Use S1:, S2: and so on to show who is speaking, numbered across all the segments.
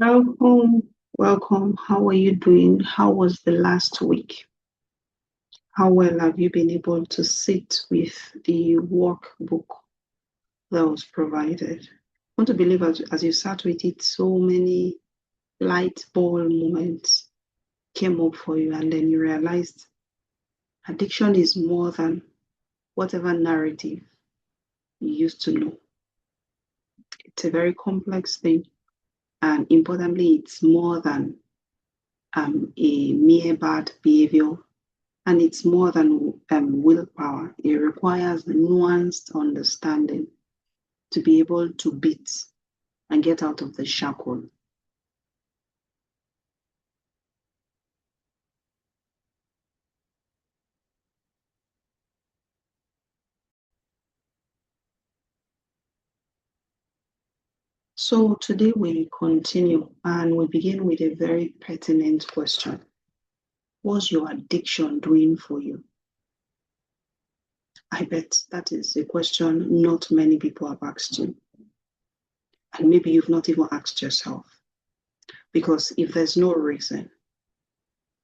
S1: Welcome, welcome. How are you doing? How was the last week? How well have you been able to sit with the workbook that was provided? I want to believe as you sat with it, so many light bulb moments came up for you, and then you realized addiction is more than whatever narrative you used to know. It's a very complex thing, and importantly, it's more than a mere bad behavior. And it's more than willpower. It requires nuanced understanding to be able to beat and get out of the shackle. So today we continue and we begin with a very pertinent question. What's your addiction doing for you? I bet that is a question not many people have asked you. And maybe you've not even asked yourself. Because if there's no reason,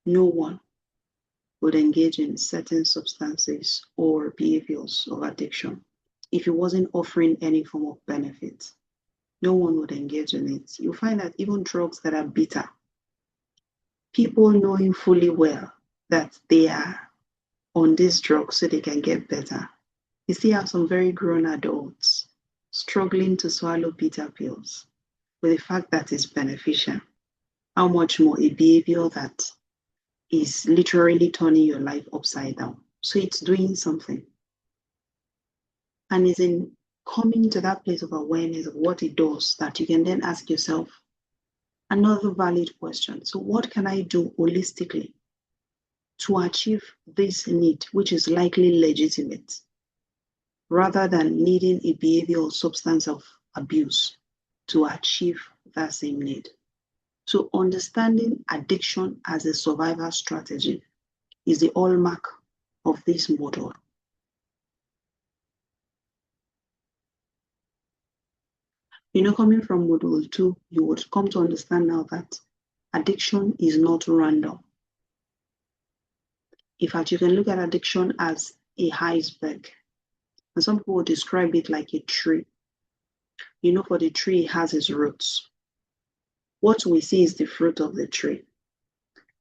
S1: no one would engage in certain substances or behaviors of addiction if it wasn't offering any form of benefit. No one would engage in it. You find that even drugs that are bitter, people knowing fully well that they are on this drug so they can get better. You still have some very grown adults struggling to swallow bitter pills with the fact that it's beneficial. How much more a behavior that is literally turning your life upside down. So it's doing something. And it's in coming to that place of awareness of what it does that you can then ask yourself another valid question. So, what can I do holistically to achieve this need, which is likely legitimate, rather than needing a behavior or substance of abuse to achieve that same need? So, understanding addiction as a survival strategy is the hallmark of this model. Coming from module 2, you would come to understand now that addiction is not random. In fact, you can look at addiction as a iceberg. And some people describe it like a tree. For the tree, it has its roots. What we see is the fruit of the tree.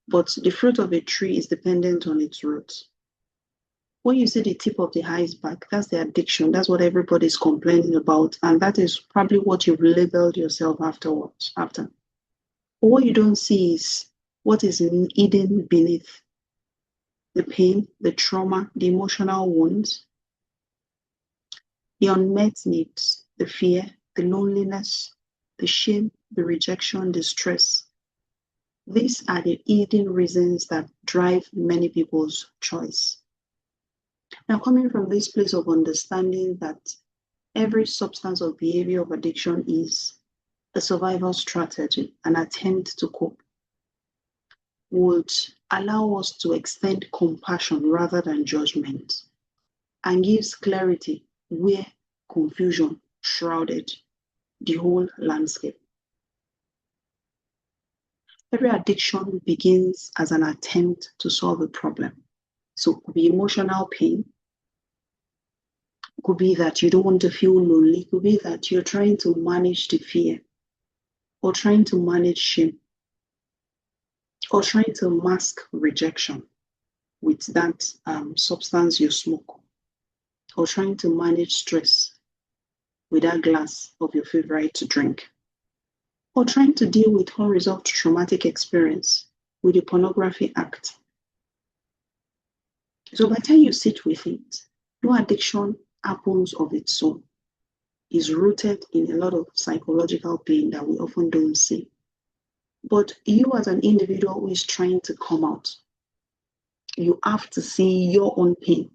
S1: But the fruit of a tree is dependent on its roots. When you see the tip of the iceberg, that's the addiction. That's what everybody's complaining about. And that is probably what you've labeled yourself afterwards. But what you don't see is what is hidden beneath the pain, the trauma, the emotional wounds, the unmet needs, the fear, the loneliness, the shame, the rejection, the stress. These are the hidden reasons that drive many people's choice. Now, coming from this place of understanding that every substance or behavior of addiction is a survival strategy, an attempt to cope, would allow us to extend compassion rather than judgment, and gives clarity where confusion shrouded the whole landscape. Every addiction begins as an attempt to solve a problem. So it could be emotional pain. It could be that you don't want to feel lonely. It could be that you're trying to manage the fear, or trying to manage shame, or trying to mask rejection with that substance you smoke, or trying to manage stress with that glass of your favorite drink, or trying to deal with unresolved traumatic experience with a pornography act. So by the time you sit with it, no addiction happens of its own. It's rooted in a lot of psychological pain that we often don't see. But you as an individual who is trying to come out, you have to see your own pain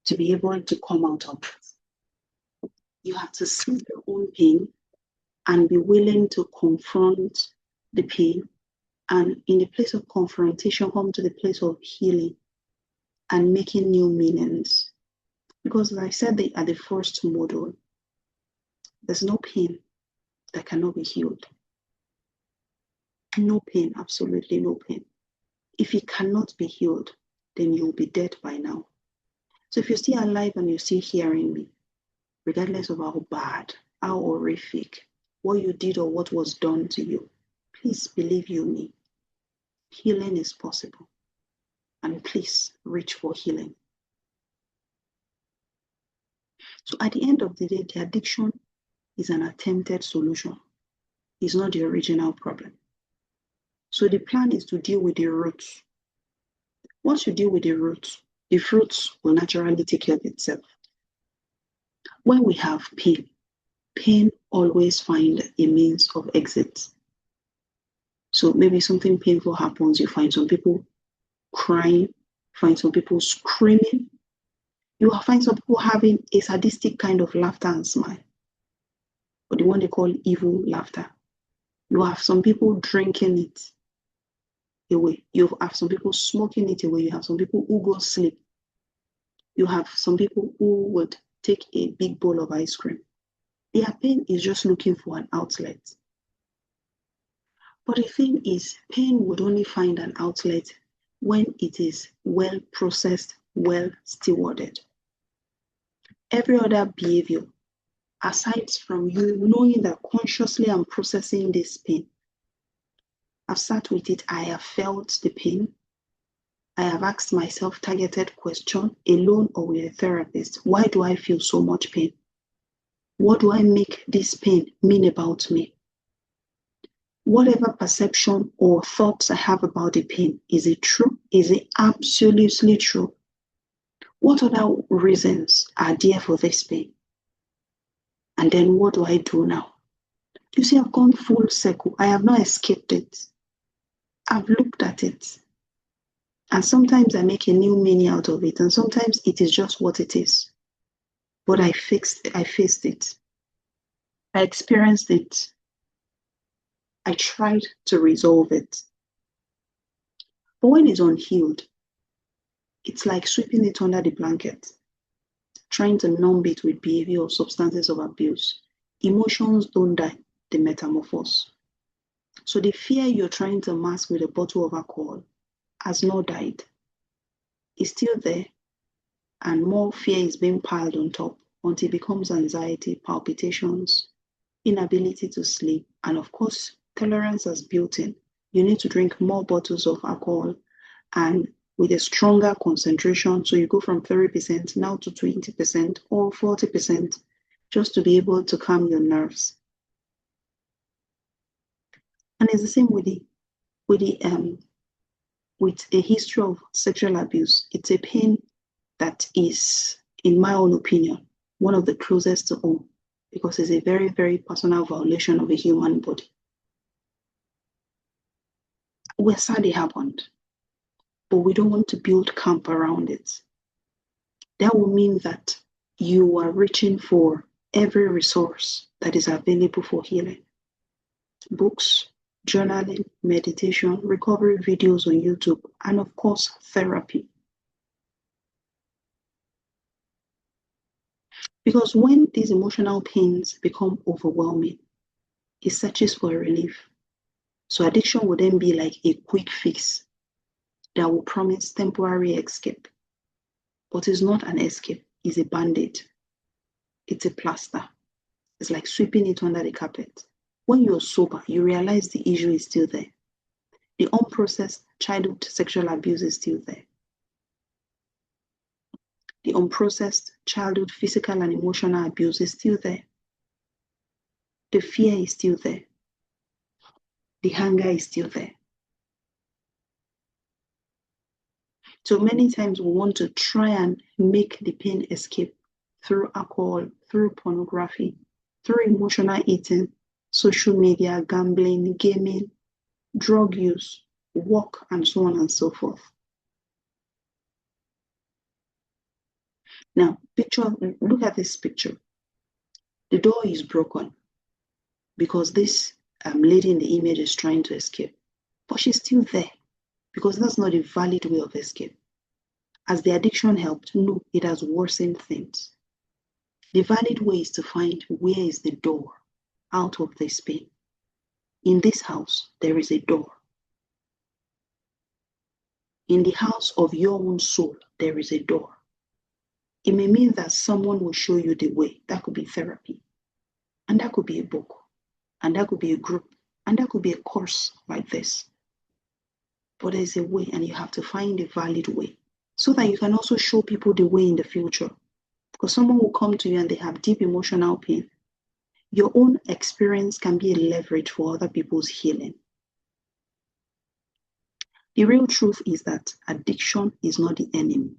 S1: to be able to come out of it. You have to see your own pain and be willing to confront the pain, and in the place of confrontation, come to the place of healing and making new meanings. Because as I said at the first module, there's no pain that cannot be healed. No pain, absolutely no pain. If it cannot be healed, then you'll be dead by now. So if you're still alive and you're still hearing me, regardless of how bad, how horrific, what you did or what was done to you, please believe you me. Healing is possible. And please reach for healing. So at the end of the day, the addiction is an attempted solution. It's not the original problem. So the plan is to deal with the roots. Once you deal with the roots, the fruits will naturally take care of itself. When we have pain, pain always finds a means of exit. So maybe something painful happens, you find some people crying, find some people screaming. You will find some people having a sadistic kind of laughter and smile, or the one they call evil laughter. You have some people drinking it away. You have some people smoking it away. You have some people who go sleep. You have some people who would take a big bowl of ice cream. Their pain is just looking for an outlet. But the thing is, pain would only find an outlet when it is well processed, well stewarded. Every other behavior, aside from you knowing that consciously I'm processing this pain, I've sat with it, I have felt the pain. I have asked myself targeted question, alone or with a therapist. Why do I feel so much pain? What do I make this pain mean about me? Whatever perception or thoughts I have about the pain, is it true? Is it absolutely true? What other reasons are there for this pain? And then what do I do now? You see, I've gone full circle. I have not escaped it. I've looked at it. And sometimes I make a new meaning out of it. And sometimes it is just what it is. But I faced it. I experienced it. I tried to resolve it. But when it's unhealed, it's like sweeping it under the blanket, trying to numb it with behavior or substances of abuse. Emotions don't die, they metamorphose. So the fear you're trying to mask with a bottle of alcohol has not died. It's still there, and more fear is being piled on top until it becomes anxiety, palpitations, inability to sleep, and of course, tolerance as built in. You need to drink more bottles of alcohol and with a stronger concentration. So you go from 30% now to 20% or 40% just to be able to calm your nerves. And it's the same with a history of sexual abuse. It's a pain that is, in my own opinion, one of the closest to home because it's a very, very personal violation of a human body. We're sad it happened, but we don't want to build camp around it. That will mean that you are reaching for every resource that is available for healing. Books, journaling, meditation, recovery videos on YouTube, and of course, therapy. Because when these emotional pains become overwhelming, it searches for relief. So addiction would then be like a quick fix that will promise temporary escape. But it's not an escape, it's a band-aid. It's a plaster. It's like sweeping it under the carpet. When you're sober, you realize the issue is still there. The unprocessed childhood sexual abuse is still there. The unprocessed childhood physical and emotional abuse is still there. The fear is still there. The hunger is still there. So many times we want to try and make the pain escape through alcohol, through pornography, through emotional eating, social media, gambling, gaming, drug use, work, and so on and so forth. Now, look at this picture. The door is broken because this lady in the image is trying to escape, but she's still there because that's not a valid way of escape. As the addiction helped, no, it has worsened things. The valid way is to find where is the door out of this pain. In this house, there is a door. In the house of your own soul, there is a door. It may mean that someone will show you the way. That could be therapy. And that could be a book. And that could be a group. And that could be a course like this. But there's a way, and you have to find a valid way so that you can also show people the way in the future. Because someone will come to you and they have deep emotional pain. Your own experience can be a leverage for other people's healing. The real truth is that addiction is not the enemy.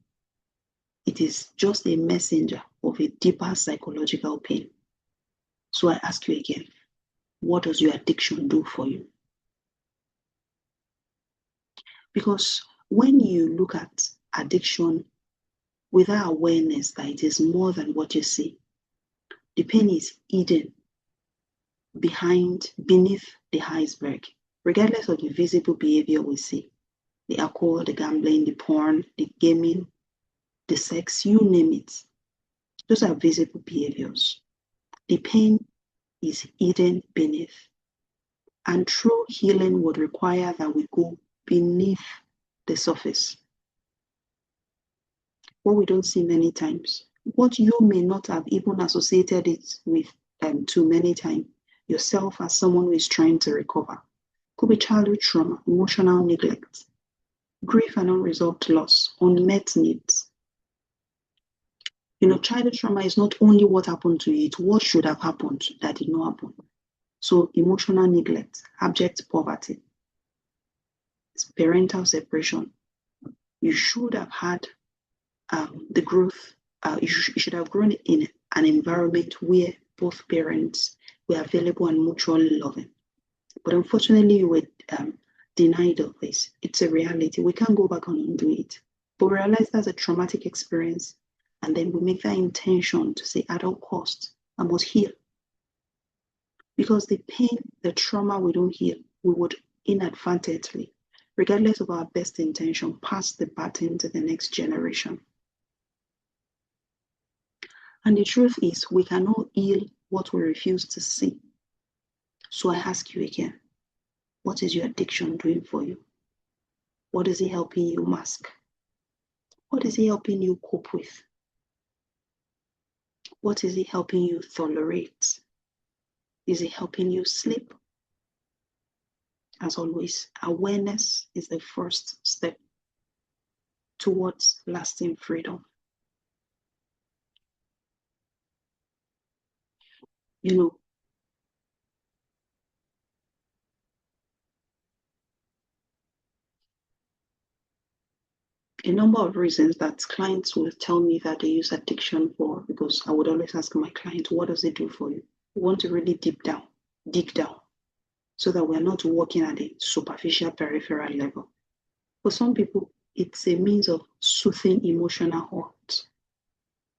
S1: It is just a messenger of a deeper psychological pain. So I ask you again, what does your addiction do for you? Because when you look at addiction without awareness that it is more than what you see, the pain is hidden beneath the iceberg, regardless of the visible behavior we see. The alcohol, the gambling, the porn, the gaming, the sex, you name it. Those are visible behaviors. The pain is hidden beneath. And true healing would require that we go beneath the surface. What we don't see many times, what you may not have even associated it with too many times, yourself as someone who is trying to recover. Could be childhood trauma, emotional neglect, grief and unresolved loss, unmet needs. Childhood trauma is not only what happened to you, it's what should have happened that did not happen. So emotional neglect, abject poverty, parental separation. You should have had the growth. You should have grown in an environment where both parents were available and mutually loving. But unfortunately, you were denied of this. It's a reality. We can't go back and undo it. But we realize that's a traumatic experience. And then we make that intention to say, at all costs, I must heal. Because the pain, the trauma we don't heal, we would inadvertently, regardless of our best intention, pass the baton to the next generation. And the truth is, we cannot heal what we refuse to see. So I ask you again, what is your addiction doing for you? What is it helping you mask? What is it helping you cope with? What is it helping you tolerate? Is it helping you sleep? As always, awareness is the first step towards lasting freedom. A number of reasons that clients will tell me that they use addiction for, because I would always ask my client, what does it do for you? We want to really dig down, so that we're not working at a superficial peripheral level. For some people, it's a means of soothing emotional hurt.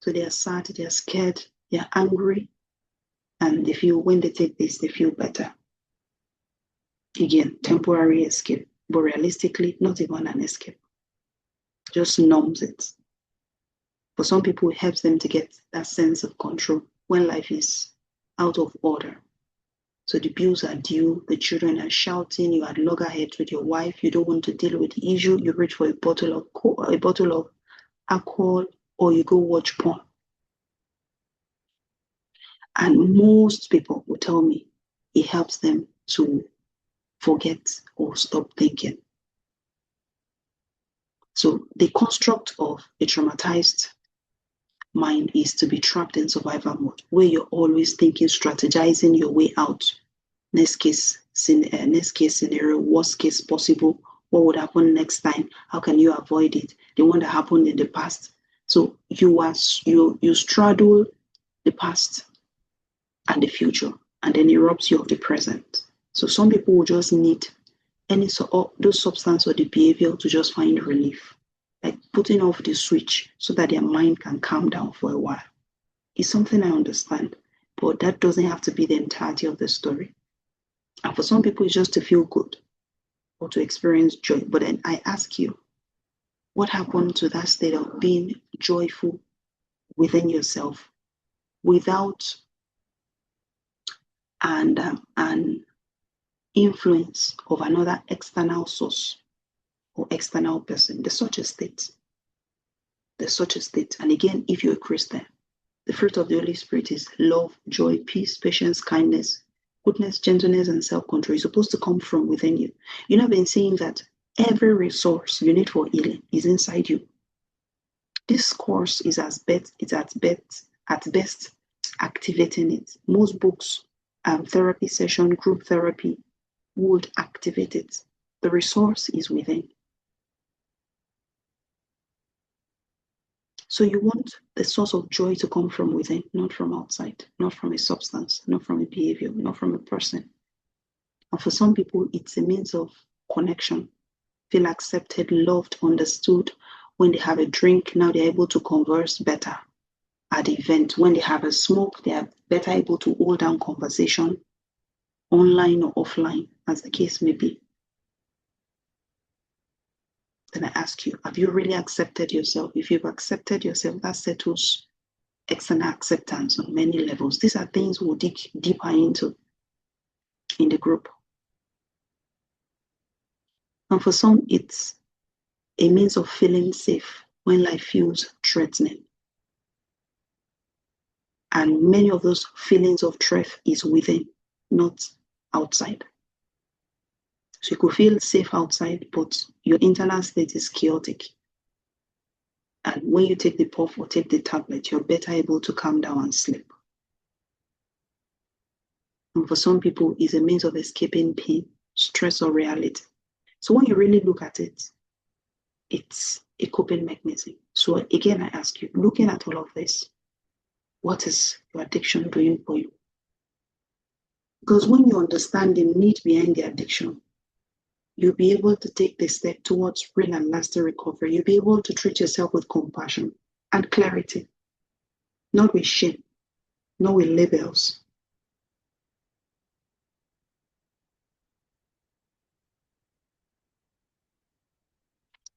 S1: So they are sad, they are scared, they are angry, and they feel when they take this, they feel better. Again, temporary escape, but realistically, not even an escape. Just numbs it. For some people, it helps them to get that sense of control when life is out of order. So the bills are due, the children are shouting, you are at loggerheads with your wife, you don't want to deal with the issue, you reach for a bottle of alcohol, or you go watch porn. And most people will tell me it helps them to forget or stop thinking. So the construct of a traumatized mind is to be trapped in survival mode, where you're always thinking, strategizing your way out. Next case scenario, worst case possible, what would happen next time? How can you avoid it? The one that happened in the past. So you straddle the past and the future, and then it robs you of the present. So some people will just need those substance or the behavior to just find relief, like putting off the switch so that their mind can calm down for a while. It's something I understand, but that doesn't have to be the entirety of the story. And for some people, it's just to feel good or to experience joy. But then I ask you, what happened to that state of being joyful within yourself without and influence of another external source or external person. There's such a state. There's such a state. And again, if you're a Christian, the fruit of the Holy Spirit is love, joy, peace, patience, kindness, goodness, gentleness, and self-control. It's supposed to come from within you. You know, I've been saying that every resource you need for healing is inside you. This course is at best activating it. Most books, therapy session, group therapy would activate it. The resource is within. So you want the source of joy to come from within, not from outside, not from a substance, not from a behavior, not from a person. And for some people, it's a means of connection, feel accepted, loved, understood. When they have a drink, now they're able to converse better at the event. When they have a smoke, they are better able to hold down conversation, online or offline, as the case may be. Then I ask you, have you really accepted yourself? If you've accepted yourself, that settles external acceptance on many levels. These are things we'll dig deeper into in the group. And for some, it's a means of feeling safe when life feels threatening. And many of those feelings of threat is within, not outside. So you could feel safe outside, but your internal state is chaotic. And when you take the puff or take the tablet, you're better able to calm down and sleep. And for some people, it's a means of escaping pain, stress, or reality. So when you really look at it, it's a coping mechanism. So again, I ask you, looking at all of this, what is your addiction doing for you? Because when you understand the need behind the addiction, you'll be able to take the step towards real and lasting recovery. You'll be able to treat yourself with compassion and clarity, not with shame, not with labels.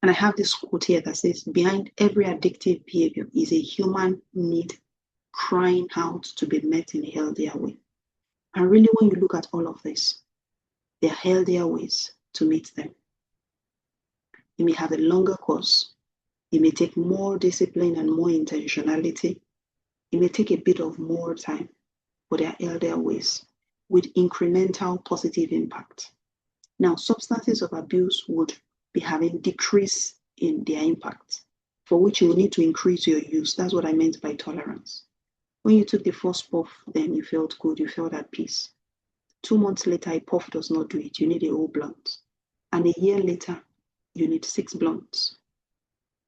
S1: And I have this quote here that says, behind every addictive behavior is a human need crying out to be met in a healthier way. And really, when you look at all of this, there are healthier ways to meet them. You may have a longer course. It may take more discipline and more intentionality. It may take a bit of more time, but there are healthier ways with incremental positive impact. Now, substances of abuse would be having decrease in their impact, for which you will need to increase your use. That's what I meant by tolerance. When you took the first puff, then you felt good, you felt at peace. 2 months later, a puff does not do it. You need a whole blunt. And a year later, you need 6 blunts.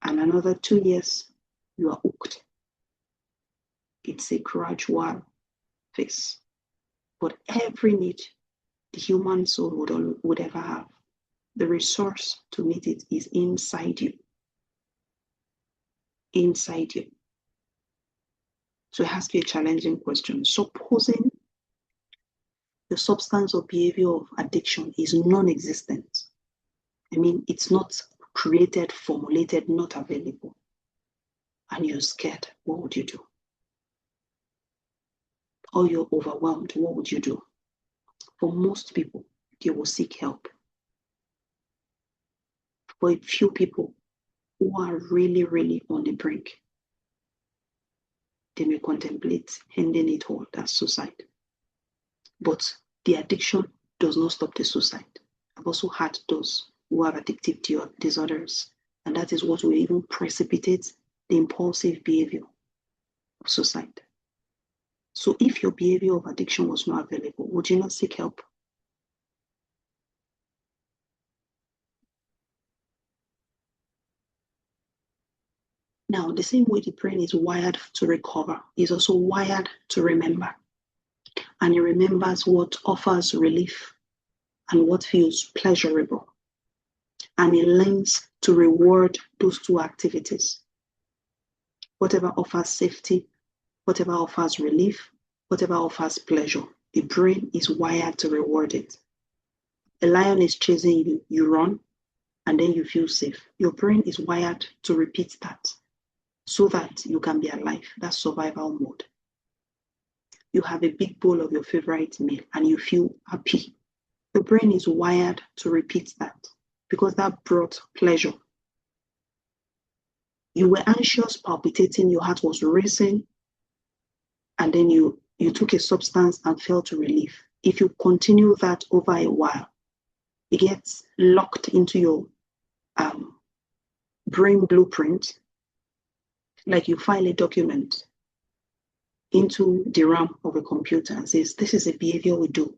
S1: And another 2 years, you are hooked. It's a gradual phase. But every need the human soul would ever have, the resource to meet it is inside you. Inside you. So I ask you a challenging question. Supposing the substance or behavior of addiction is non-existent. I mean, it's not created, formulated, not available. And you're scared, what would you do? Or you're overwhelmed, what would you do? For most people, they will seek help. For a few people who are really, really on the brink, they may contemplate ending it all, that's suicide. But the addiction does not stop the suicide. I've also had those who have addictive disorders, and that is what will even precipitate the impulsive behavior of suicide. So if your behavior of addiction was not available, would you not seek help? Now, the same way the brain is wired to recover, is also wired to remember. And it remembers what offers relief and what feels pleasurable. And it learns to reward those two activities. Whatever offers safety, whatever offers relief, whatever offers pleasure, the brain is wired to reward it. A lion is chasing you, you run, and then you feel safe. Your brain is wired to repeat that so that you can be alive. That's survival mode. You have a big bowl of your favorite meal and you feel happy. The brain is wired to repeat that because that brought pleasure. You were anxious, palpitating, your heart was racing, and then you took a substance and felt relief. If you continue that over a while, it gets locked into your brain blueprint, like you file a document into the RAM of a computer and says, this is a behavior we do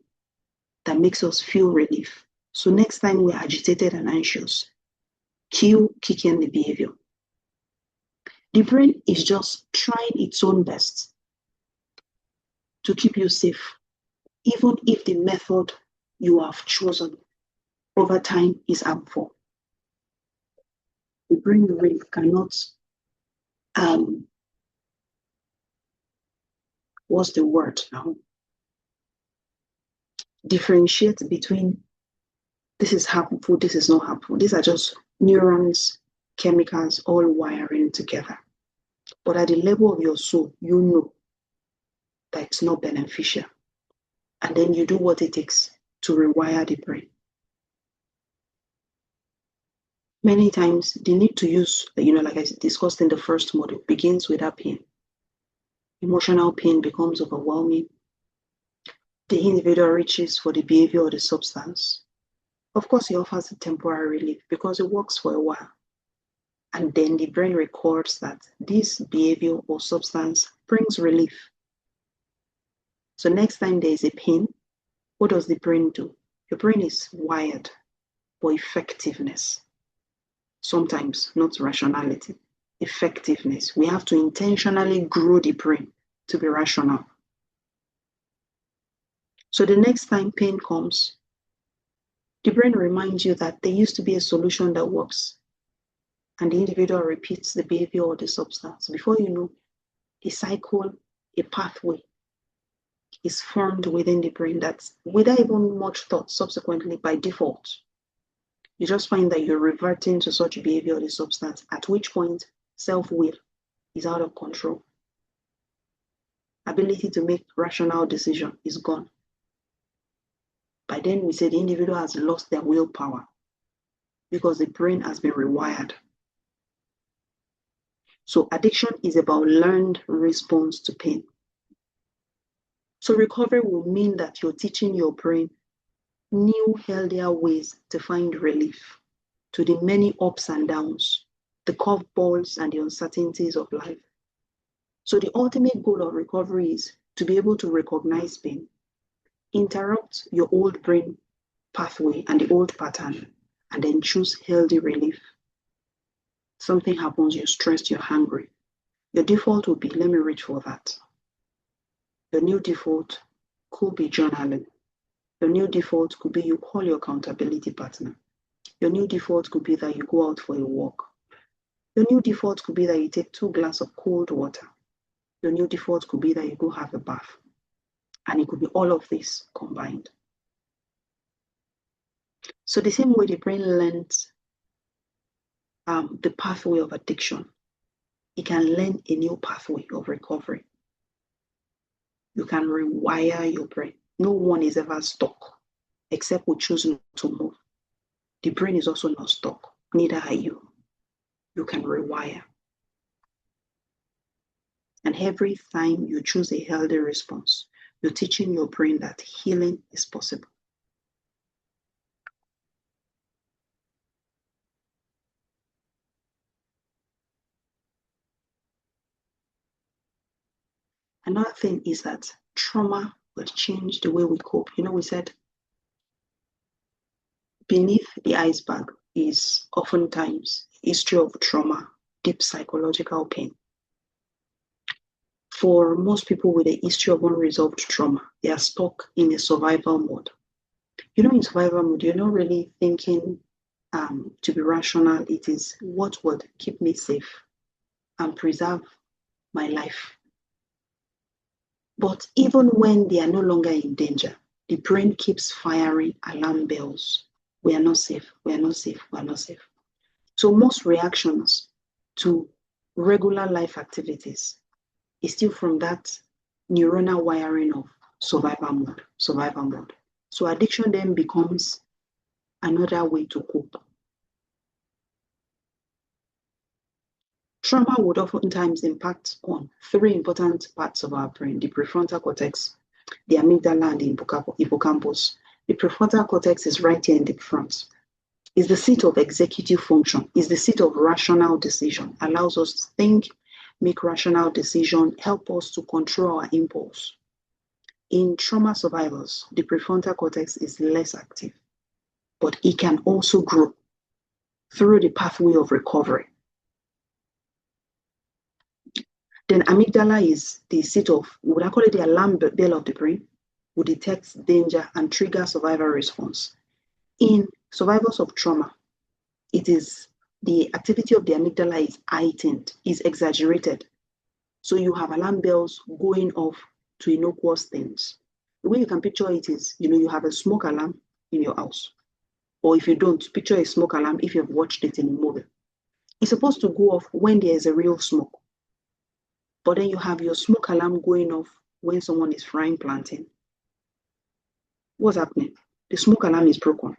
S1: that makes us feel relief. So next time we're agitated and anxious, kick in the behavior. The brain is just trying its own best to keep you safe, even if the method you have chosen over time is harmful. The brain really cannot, what's the word now? Differentiate between this is harmful, this is not harmful. These are just neurons, chemicals, all wiring together. But at the level of your soul, you know that it's not beneficial. And then you do what it takes to rewire the brain. Many times, the need to use, like I discussed in the first module, begins with that pain. Emotional pain becomes overwhelming. The individual reaches for the behavior or the substance. Of course, it offers a temporary relief because it works for a while. And then the brain records that this behavior or substance brings relief. So next time there is a pain, what does the brain do? The brain is wired for effectiveness. Sometimes not rationality, effectiveness. We have to intentionally grow the brain to be rational. So the next time pain comes, the brain reminds you that there used to be a solution that works. And the individual repeats the behavior or the substance. Before you know, a cycle, a pathway is formed within the brain that's without even much thought subsequently by default. You just find that you're reverting to such behavior or the substance, at which point self-will is out of control. Ability to make rational decision is gone. By then we say the individual has lost their willpower because the brain has been rewired. So addiction is about learned response to pain. So recovery will mean that you're teaching your brain new, healthier ways to find relief to the many ups and downs, the curveballs and the uncertainties of life. So the ultimate goal of recovery is to be able to recognize pain, interrupt your old brain pathway and the old pattern, and then choose healthy relief. Something happens, you're stressed, you're hungry. Your default would be, let me reach for that. Your new default could be journaling. Your new default could be you call your accountability partner. Your new default could be that you go out for a walk. Your new default could be that you take 2 glasses of cold water. Your new default could be that you go have a bath. And it could be all of this combined. So the same way the brain learns the pathway of addiction, it can learn a new pathway of recovery. You can rewire your brain. No one is ever stuck, except we choose not to move. The brain is also not stuck, neither are you. You can rewire. And every time you choose a healthy response, you're teaching your brain that healing is possible. Another thing is that trauma will change the way we cope. We said beneath the iceberg is oftentimes history of trauma, deep psychological pain. For most people with a history of unresolved trauma, they are stuck in a survival mode. In survival mode, you're not really thinking to be rational. It is what would keep me safe and preserve my life. But even when they are no longer in danger, the brain keeps firing alarm bells. We are not safe, we are not safe, we are not safe. So most reactions to regular life activities is still from that neuronal wiring of survival mode. So addiction then becomes another way to cope. Trauma would oftentimes impact on three important parts of our brain: the prefrontal cortex, the amygdala, and the hippocampus. The prefrontal cortex is right here in the front. It's the seat of executive function. It's the seat of rational decision. Allows us to think, make rational decision, help us to control our impulse. In trauma survivors, the prefrontal cortex is less active, but it can also grow through the pathway of recovery. Then amygdala is the seat of, would I call it the alarm bell of the brain, would detect danger and trigger survival response. In survivors of trauma, it is the activity of the amygdala is heightened, is exaggerated. So you have alarm bells going off to innocuous things. The way you can picture it is, you have a smoke alarm in your house. Or if you don't, picture a smoke alarm if you've watched it in a movie. It's supposed to go off when there is a real smoke. But then you have your smoke alarm going off when someone is frying plantain. What's happening? The smoke alarm is broken.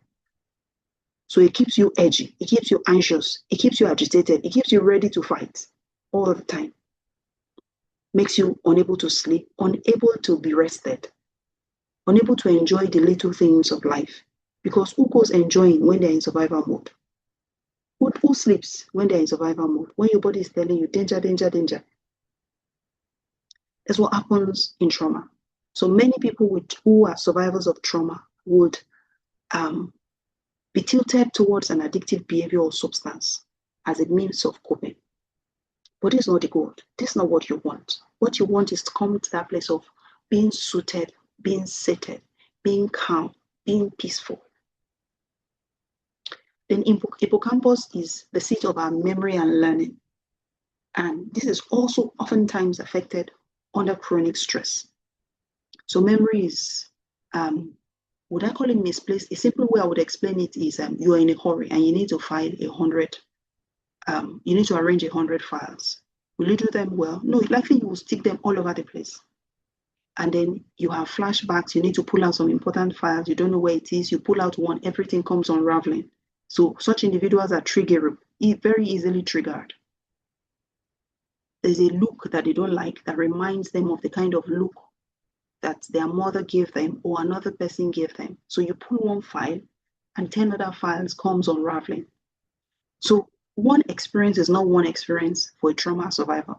S1: So it keeps you edgy, it keeps you anxious, it keeps you agitated, it keeps you ready to fight all the time. Makes you unable to sleep, unable to be rested, unable to enjoy the little things of life. Because who goes enjoying when they're in survival mode? Who sleeps when they're in survival mode? When your body is telling you, danger, danger, danger. That's what happens in trauma. So many people who are survivors of trauma would be tilted towards an addictive behavior or substance as a means of coping. But this is not the goal. This is not what you want. What you want is to come to that place of being suited, being seated, being calm, being peaceful. Then hippocampus is the seat of our memory and learning. And this is also oftentimes affected under chronic stress. So memory is, would I call it misplaced? A simple way I would explain it is you are in a hurry and you need to file 100, you need to arrange 100 files. Will you do them well? No, likely you will stick them all over the place. And then you have flashbacks, you need to pull out some important files, you don't know where it is, you pull out one, everything comes unraveling. So such individuals are triggerable, very easily triggered. There's a look that they don't like that reminds them of the kind of look that their mother gave them or another person gave them. So you pull one file and 10 other files comes unraveling. So one experience is not one experience for a trauma survivor.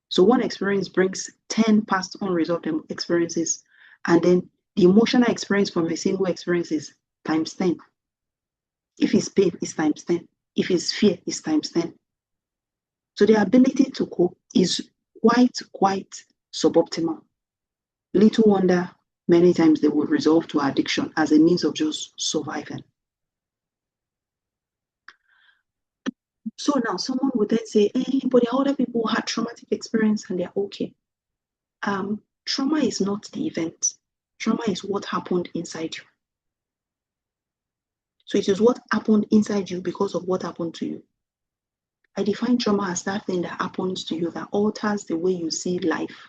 S1: So one experience brings 10 past unresolved experiences, and then the emotional experience from a single experience is times 10. If it's pain, it's times 10. If it's fear, it's times 10. So the ability to cope is quite suboptimal. Little wonder many times they will resort to addiction as a means of just surviving. So now someone would then say, hey, but there are other people who had traumatic experience and they're okay. Trauma is not the event. Trauma is what happened inside you. So it is what happened inside you because of what happened to you. I define trauma as that thing that happens to you that alters the way you see life.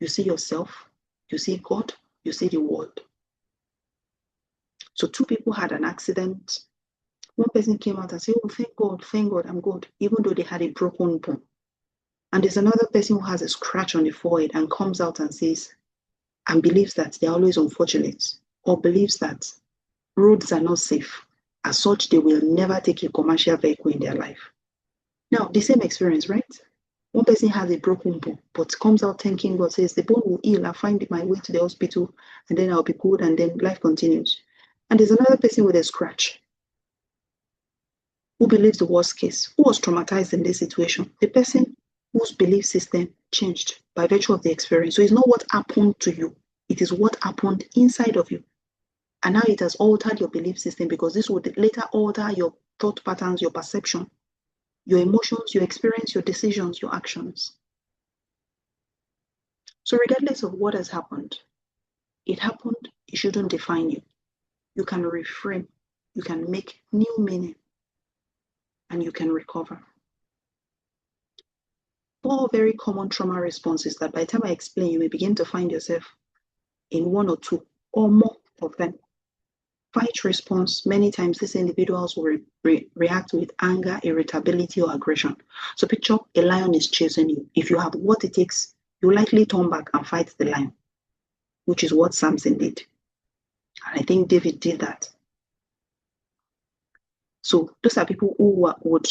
S1: You see yourself, you see God, you see the world. So two people had an accident. One person came out and said, oh, thank God, I'm good, even though they had a broken bone. And there's another person who has a scratch on the forehead and comes out and says, and believes that they're always unfortunate, or believes that roads are not safe. As such, they will never take a commercial vehicle in their life. Now, the same experience, right? One person has a broken bone, but comes out thanking God, says, the bone will heal, I'll find my way to the hospital, and then I'll be good, and then life continues. And there's another person with a scratch who believes the worst case, who was traumatized in this situation, the person whose belief system changed by virtue of the experience. So it's not what happened to you, it is what happened inside of you. And now it has altered your belief system because this would later alter your thought patterns, your perception, your emotions, your experience, your decisions, your actions. So regardless of what has happened, it happened, it shouldn't define you. You can reframe, you can make new meaning, and you can recover. 4 very common trauma responses that by the time I explain, you may begin to find yourself in 1 or 2 or more of them. Fight response, many times these individuals will react with anger, irritability, or aggression. So picture a lion is chasing you. If you have what it takes, you likely turn back and fight the lion, which is what Samson did. And I think David did that. So those are people who would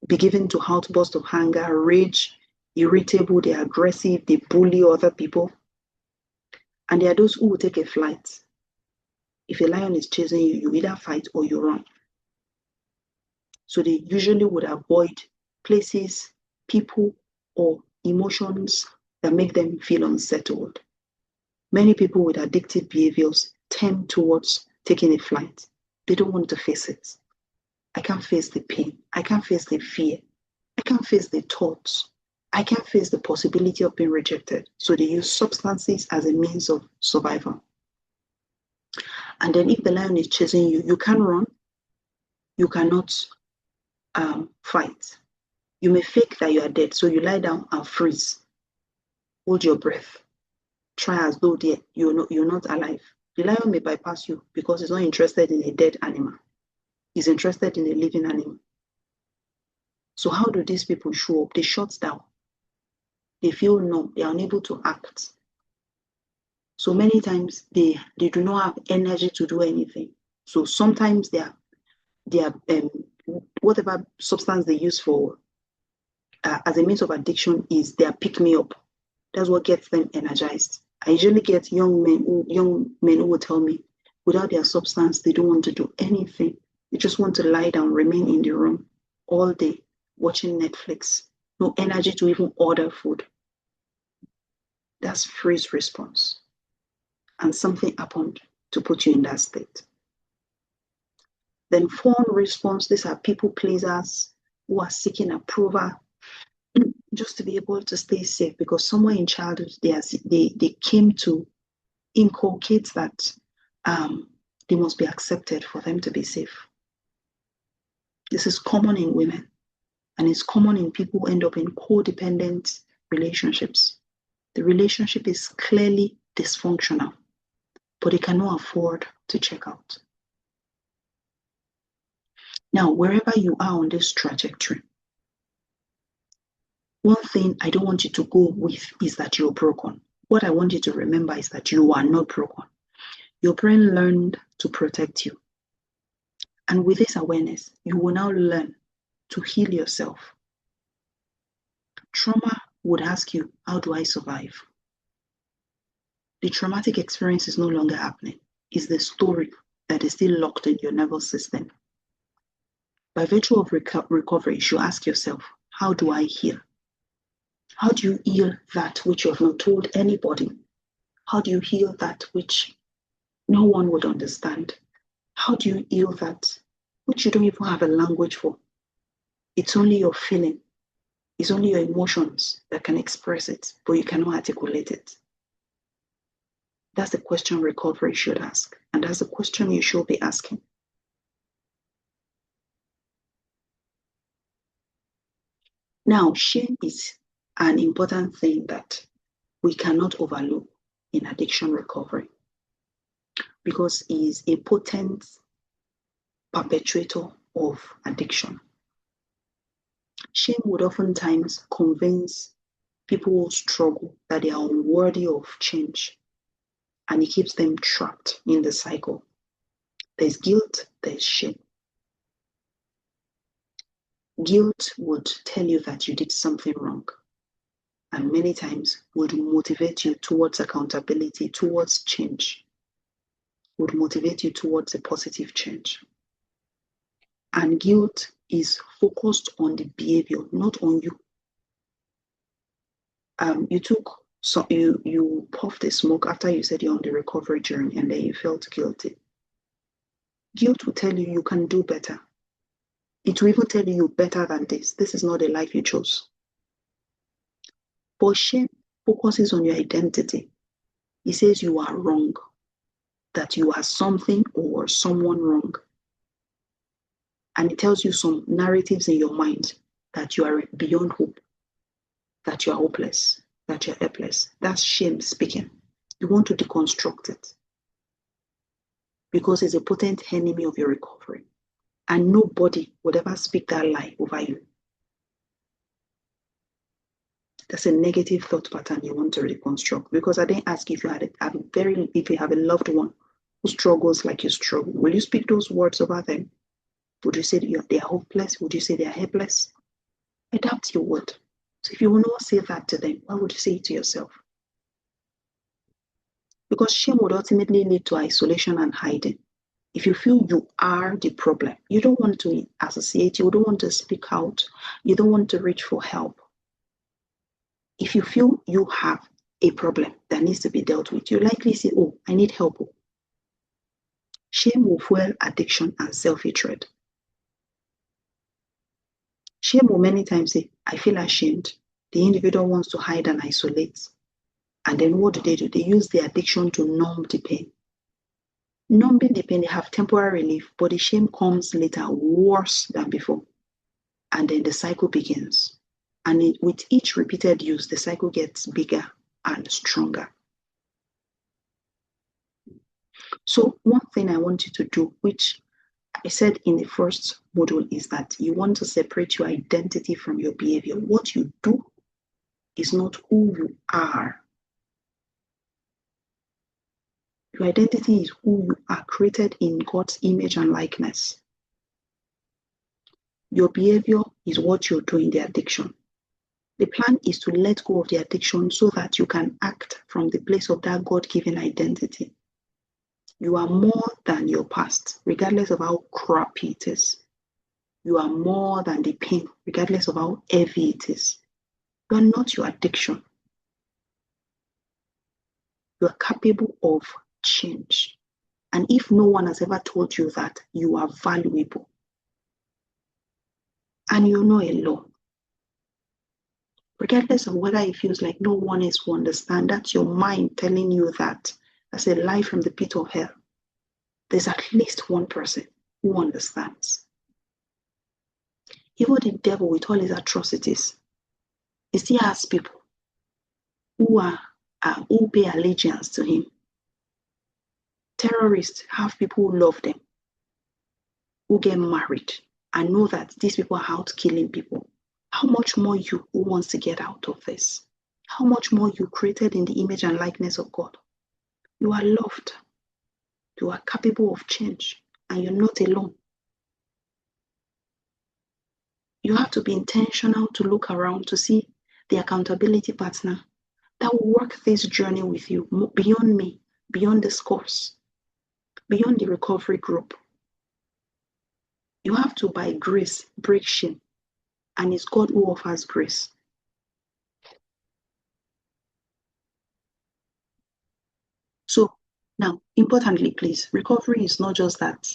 S1: be given to outbursts of anger, rage, irritable, they're aggressive, they bully other people. And there are those who will take a flight. If a lion is chasing you, you either fight or you run. So they usually would avoid places, people, or emotions that make them feel unsettled. Many people with addictive behaviors tend towards taking a flight. They don't want to face it. I can't face the pain. I can't face the fear. I can't face the thoughts. I can't face the possibility of being rejected. So they use substances as a means of survival. And then if the lion is chasing you, you can run. You cannot fight. You may fake that you are dead. So you lie down and freeze. Hold your breath. Try as though you're not alive. The lion may bypass you because he's not interested in a dead animal. He's interested in a living animal. So how do these people show up? They shut down. They feel numb. They are unable to act. So many times they do not have energy to do anything. So sometimes they are whatever substance they use for as a means of addiction is their pick me up. That's what gets them energized. I usually get young men who will tell me without their substance they don't want to do anything. They just want to lie down, remain in the room all day watching Netflix. No energy to even order food. That's freeze response. And something happened to put you in that state. Then fawn response, these are people pleasers who are seeking approval just to be able to stay safe because somewhere in childhood they came to inculcate that they must be accepted for them to be safe. This is common in women and it's common in people who end up in codependent relationships. The relationship is clearly dysfunctional, but they cannot afford to check out. Now, wherever you are on this trajectory, one thing I don't want you to go with is that you're broken. What I want you to remember is that you are not broken. Your brain learned to protect you. And with this awareness, you will now learn to heal yourself. Trauma would ask you, how do I survive? The traumatic experience is no longer happening. It's the story that is still locked in your nervous system. By virtue of recovery, you should ask yourself, how do I heal? How do you heal that which you have not told anybody? How do you heal that which no one would understand? How do you heal that which you don't even have a language for? It's only your feeling. It's only your emotions that can express it, but you cannot articulate it. That's the question recovery should ask. And that's the question you should be asking. Now, shame is an important thing that we cannot overlook in addiction recovery because it is a potent perpetuator of addiction. Shame would oftentimes convince people who struggle that they are unworthy of change, and it keeps them trapped in the cycle. There's guilt, there's shame. Guilt would tell you that you did something wrong, and many times would motivate you towards accountability, towards change, would motivate you towards a positive change. And guilt is focused on the behavior, not on you. You puffed a smoke after you said you're on the recovery journey and then you felt guilty. Guilt will tell you can do better. It will even tell you you're better than this. This is not the life you chose. But shame focuses on your identity. It says you are wrong, that you are something or someone wrong. And it tells you some narratives in your mind that you are beyond hope, that you are hopeless, that you're helpless. That's shame speaking. You want to deconstruct it. because it's a potent enemy of your recovery. And nobody would ever speak that lie over you. That's a negative thought pattern you want to reconstruct. Because I didn't ask if you have a loved one who struggles like you struggle. Will you speak those words about them? Would you say they are hopeless? Would you say they are helpless? Adapt your word. So if you will not say that to them, why would you say it to yourself? Because shame would ultimately lead to isolation and hiding. If you feel you are the problem, you don't want to associate, you don't want to speak out, you don't want to reach for help. If you feel you have a problem that needs to be dealt with, you likely say, oh, I need help. Shame will fuel addiction and self-hatred. Shame will many times say, I feel ashamed. The individual wants to hide and isolate. And then what do? They use the addiction to numb the pain. Numbing the pain, they have temporary relief, but the shame comes later worse than before. And then the cycle begins. And with each repeated use, the cycle gets bigger and stronger. So one thing I want you to do, which I said in the first module, is that you want to separate your identity from your behavior. What you do is not who you are. Your identity is who you are, created in God's image and likeness. Your behavior is what you're doing, the addiction. The plan is to let go of the addiction so that you can act from the place of that God-given identity. You are more than your past, regardless of how crappy it is. You are more than the pain, regardless of how heavy it is. You are not your addiction. You are capable of change. And if no one has ever told you that, you are valuable. And you're not alone. Regardless of whether it feels like no one else will understand, that's your mind telling you that. That's a lie from the pit of hell. There's at least one person who understands. Even the devil, with all his atrocities, he still has people who pay allegiance to him. Terrorists have people who love them, who get married, and know that these people are out killing people. How much more you who wants to get out of this? How much more you created in the image and likeness of God? You are loved. You are capable of change, and you're not alone. You have to be intentional to look around to see the accountability partner that will work this journey with you beyond me, beyond this course, beyond the recovery group. You have to, by grace, break shame, and it's God who offers grace. So now, importantly, please, recovery is not just that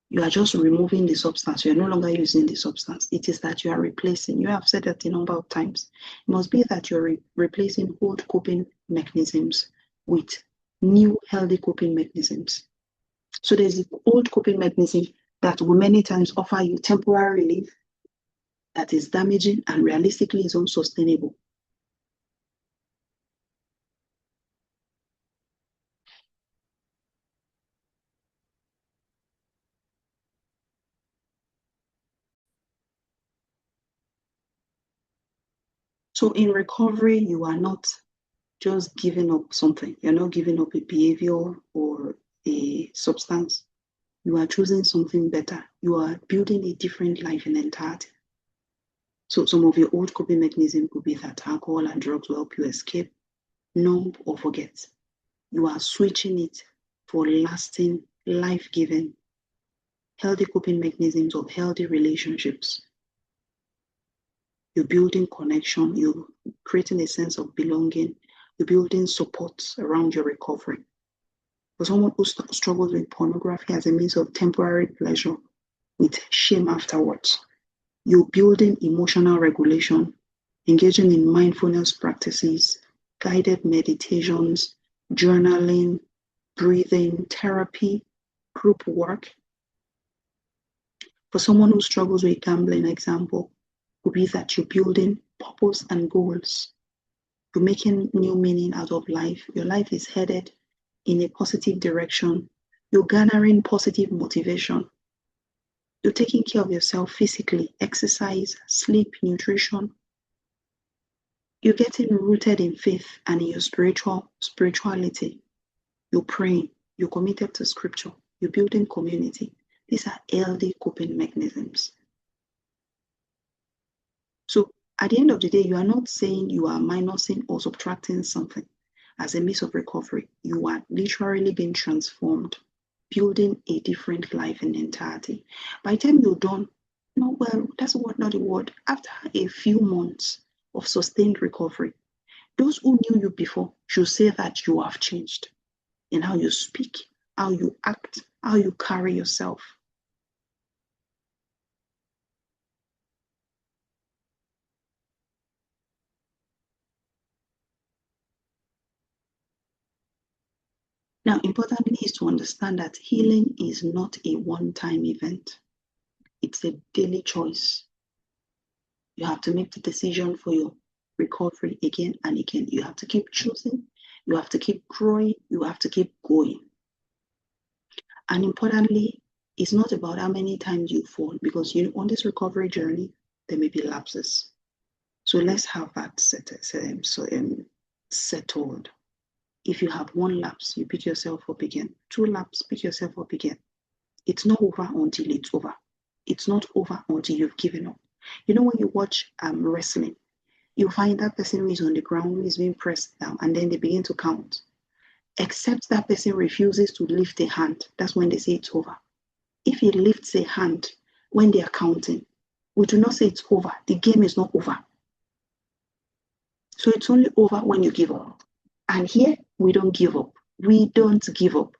S1: you are just removing the substance. You are no longer using the substance. It is that you are replacing. You have said that a number of times. It must be that you're replacing old coping mechanisms with new healthy coping mechanisms. So there's the old coping mechanism that will many times offer you temporary relief that is damaging and realistically is unsustainable. So in recovery, you are not just giving up something. You're not giving up a behavior or a substance. You are choosing something better. You are building a different life in entirety. So some of your old coping mechanisms could be that alcohol and drugs will help you escape, numb, or forget. You are switching it for lasting, life-giving, healthy coping mechanisms of healthy relationships. You're building connection. You're creating a sense of belonging. You're building support around your recovery. For someone who struggles with pornography as a means of temporary pleasure with shame afterwards, you're building emotional regulation, engaging in mindfulness practices, guided meditations, journaling, breathing, therapy, group work. For someone who struggles with gambling, example, would be that you're building purpose and goals. You're making new meaning out of life. Your life is headed in a positive direction. You're garnering positive motivation. You're taking care of yourself physically, exercise, sleep, nutrition. You're getting rooted in faith and in your spirituality. You're praying. You're committed to scripture. You're building community. These are healthy coping mechanisms. So at the end of the day, you are not saying you are minusing or subtracting something as a means of recovery. You are literally being transformed, building a different life in entirety. By the time you're done, no, well, that's not the word. After a few months of sustained recovery, those who knew you before should say that you have changed in how you speak, how you act, how you carry yourself. Now, importantly is to understand that healing is not a one-time event. It's a daily choice. You have to make the decision for your recovery again and again. You have to keep choosing. You have to keep growing. You have to keep going. And importantly, it's not about how many times you fall, because on this recovery journey, there may be lapses. So let's have that settled. If you have one lapse, you pick yourself up again. Two lapses, pick yourself up again. It's not over until it's over. It's not over until you've given up. You know, when you watch wrestling, you find that person who is on the ground, who is being pressed down, and then they begin to count. Except that person refuses to lift a hand, that's when they say it's over. If he lifts a hand when they are counting, we do not say it's over. The game is not over. So it's only over when you give up. And here, we don't give up. We don't give up.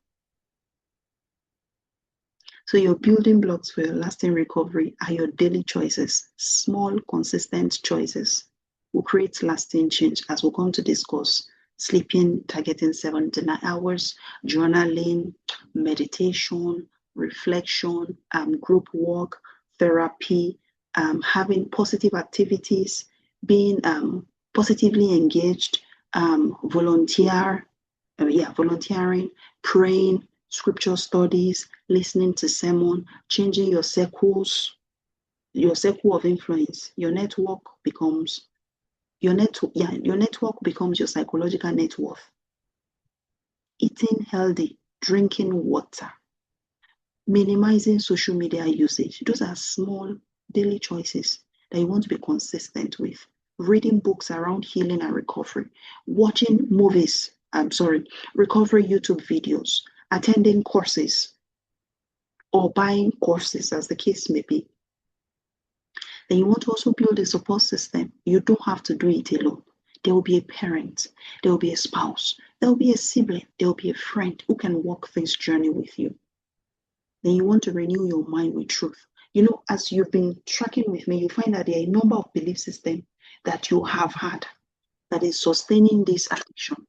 S1: So your building blocks for your lasting recovery are your daily choices. Small, consistent choices will create lasting change, as we're going to discuss. Sleeping, targeting 7 to 9 hours, journaling, meditation, reflection, group work, therapy, having positive activities, being positively engaged, volunteering, praying, scripture studies, listening to sermon, changing your circles, your circle of influence. Your network becomes your network becomes your psychological net worth. Eating healthy, drinking water, minimizing social media usage. Those are small daily choices that you want to be consistent with. Reading books around healing and recovery, watching recovery YouTube videos, attending courses, or buying courses, as the case may be. Then you want to also build a support system. You don't have to do it alone. There will be a parent, there will be a spouse, there will be a sibling, there will be a friend who can walk this journey with you. Then you want to renew your mind with truth. You know, as you've been tracking with me, you find that there are a number of belief systems that you have had that is sustaining this addiction.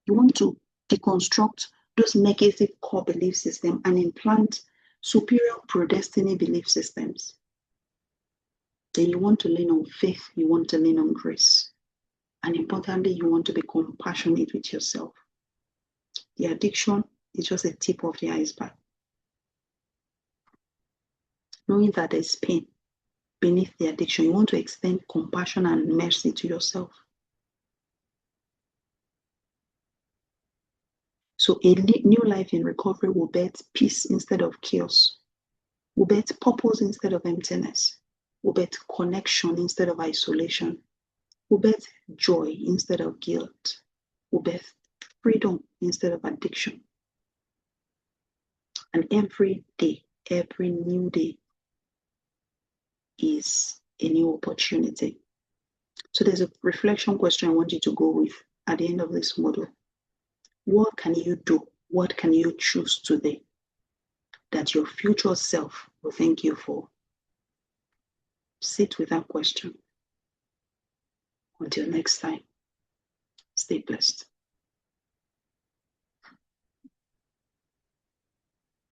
S1: You want to deconstruct those negative core belief systems and implant superior predestined belief systems. Then you want to lean on faith, you want to lean on grace. And importantly, you want to be compassionate with yourself. The addiction is just a tip of the iceberg. Knowing that there's pain beneath the addiction, you want to extend compassion and mercy to yourself. So a new life in recovery will birth peace instead of chaos, will birth purpose instead of emptiness, will birth connection instead of isolation, will birth joy instead of guilt, will birth freedom instead of addiction. And every day, every new day is a new opportunity. So there's a reflection question I want you to go with at the end of this module. What can you do? What can you choose today that your future self will thank you for? Sit with that question. Until next time, stay blessed.